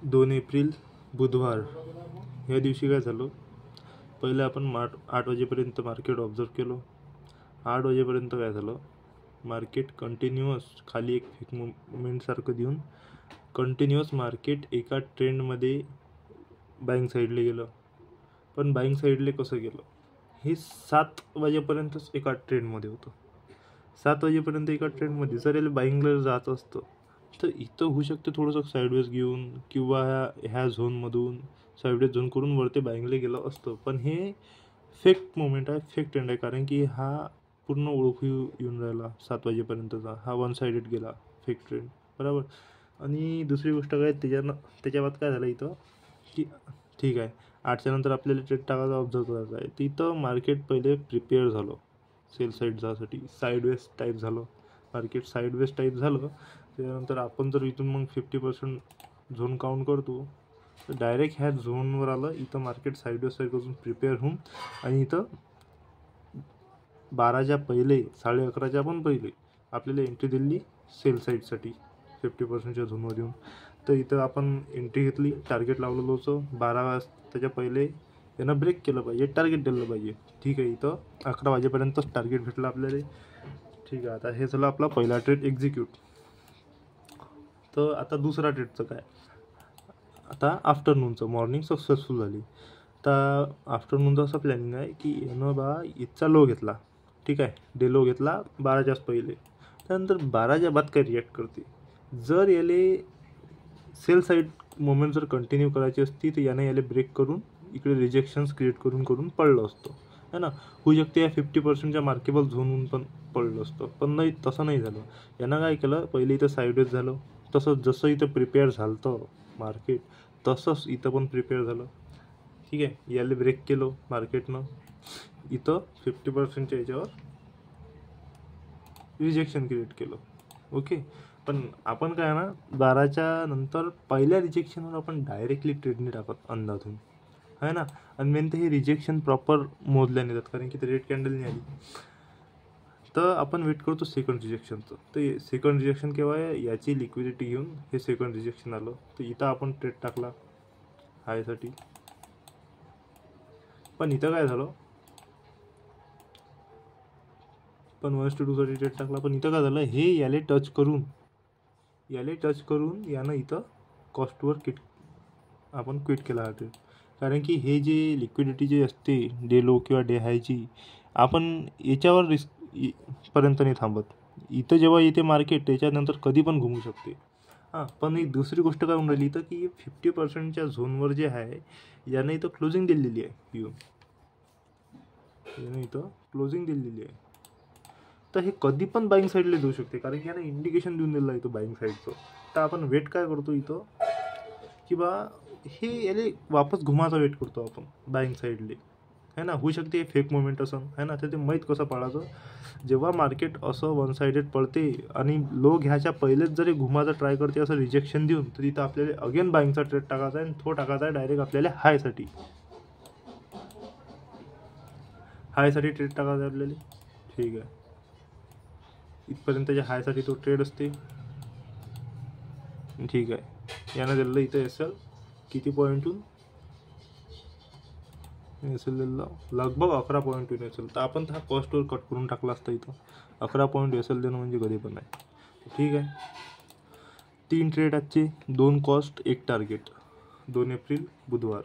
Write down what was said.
2 April बुधवार या दिवशी काय झालं, पहिले आपण 8 वाजेपर्यंत मार्केट ऑब्झर्व केलं. 8 वाजेपर्यंत काय झालं, मार्केट कंटिन्युअस खाली एक फेक मुवमेंटसारखं देऊन कंटिन्युअस मार्केट एका ट्रेंडमध्ये बाईंग साईडला गेलं. पण बाईंग साईडले कसं गेलं, हे 7 वाजेपर्यंतच एका ट्रेंडमध्ये होतं. 7 वाजेपर्यंत एका ट्रेंडमध्ये जर याला बाईंगला जात असतं तर इथं होऊ शकते थोडंसं साईडवेज घेऊन किंवा ह्या झोनमधून साईडवेज झोन करून वरती बाईंगला गेलं असतं. पण हे फेक मोमेंट आहे, फेक ट्रेंड आहे, कारण की हा पूर्ण ओळखू येऊन राहिला 7 वाजेपर्यंतचा. हा वन साईडेड गेला फेक ट्रेंड, बरोबर. आणि दुसरी गोष्ट काय, त्याच्या बाद काय झालं इथं की ठीक आहे, 8च्या नंतर आपल्याला ट्रेड टाकायचा ऑब्झर्व करायचा आहे. तिथं मार्केट पहिले प्रिपेअर झालं सेल साईड जासाठी, साईडवेज टाईप झालं मार्केट, साईडवेज टाईप झालं. त्याच्यानंतर आपण जर इथून मग 50% झोन काउंट करतो तर डायरेक्ट ह्या झोनवर आलं. इथं मार्केट साईडवेज साईडपासून प्रिपेअर होऊन आणि इथं 12च्या पहिले 11:30च्या पण पहिले आपल्याला एंट्री दिली सेल साईडसाठी 50%च्या झोनवर येऊन. तर इथं आपण एंट्री घेतली, टार्गेट लावलेलं होतं 12 वाजताच्या पहिले यानं ब्रेक केलं पाहिजे, टार्गेट दिलं पाहिजे. ठीक आहे, इथं 11 वाजेपर्यंतच टार्गेट भेटलं आपल्याला. ठीक आहे, आता हे झालं आपला पहिला ट्रेड एक्झिक्यूट. तर आता दुसरा ट्रेडचं काय, आता आफ्टरनूनचं मॉर्निंग सक्सेसफुल झाली. तर आफ्टरनूनचं असं प्लॅनिंग आहे की यानं इथचा लो घेतला, ठीक आहे, डे लो घेतला 12च्याच पहिले. त्यानंतर 12च्या बाद काय रिॲक्ट करते, जर याले सेल साईड मोमेंट जर कंटिन्यू करायची असती तर याने याले ब्रेक करून इकडे रिजेक्शन्स क्रिएट करून पडलं असतं, है ना. होऊ शकते या 50%च्या मार्केबल झोनहून पण पडलं असतं, पण नाही, तसं नाही झालं. यानं काय केलं, पहिले इथं साईडवेज झालं, तसंच जसं इथं प्रिपेअर झालं मार्केट तसंच इथं पण प्रिपेअर झालं. ठीक आहे, याला ब्रेक केलं मार्केटनं, इथं 50%च्या याच्यावर रिजेक्शन क्रिएट केलं. ओके, पण आपण काय ना 12च्या नंतर पहिल्या रिजेक्शनवर आपण डायरेक्टली ट्रेडने टाकत अंदाजून, आहे ना. आणि मेन तर हे रिजेक्शन प्रॉपर मोजल्याने जातात, कारण की ते रेड कॅन्डल नाही आली तर आपण वेट करतो सेकंड रिजेक्शनचं. तर सेकंड रिजेक्शन केव्हा आहे, याची लिक्विडिटी घेऊन हे सेकंड रिजेक्शन आलं तर इथं आपण ट्रेड टाकला हायसाठी. पण इथं काय झालं, पण 1:2 साठी ट्रेड टाकला. पण इथं काय झालं, हे याले टच करून यानं इथं कॉस्टवर आपण क्विट केला हा ट्रेड. कारण की हे जे लिक्विडिटी जे असते डे लो किंवा डे हायची, आपण याच्यावर रिस्क पर्यंत नाही थांबत. इथं जेव्हा येते मार्केट त्याच्यानंतर कधी पण घुमू शकते. पण एक दुसरी गोष्ट काय होऊन राहिली इथं की 50%च्या झोनवर जे आहे यानं इथं क्लोजिंग दिलेली आहे, यानं इथं क्लोजिंग दिलेली आहे. तर हे कधी पण बाईंग साईडला देऊ शकते, कारण की यानं इंडिकेशन देऊन दिलं आहे तो बाईंग साईडचं. तर आपण वेट काय करतो इथं की बा हे याले वापस घुमाचा वेट करतो आपण बाईंग साईडले, है ना. होऊ शकते फेक मोमेंट असं, है ना. तर ते माहीत कसं पाळायचं, जेव्हा मार्केट असं वन साईडेड पडते आणि लो घ्यायच्या पहिलेच जरी घुमाचा ट्राय करते असं रिजेक्शन देऊन, तर तिथं आपल्याला अगेन बाईंगचा ट्रेड टाकायचा आहे आणि तो टाकायचा आहे डायरेक्ट आपल्याला हायसाठी ट्रेड टाकायचा आहे आपल्याला. ठीक आहे, इथपर्यंतच्या हायसाठी तो ट्रेड असते. ठीक आहे, यानं दिलं इथं एसएल किती पॉईंटहून, एसएल दिलं लगभग 11 पॉईंटहून एसएल. तर आपण हा कॉस्टवर कट करून टाकला असता इथं. 11 पॉईंट एसएल देणं म्हणजे कधी पण आहे. ठीक आहे, 3 ट्रेड आजचे, 2 कॉस्ट 1 टार्गेट, 2 एप्रिल बुधवार.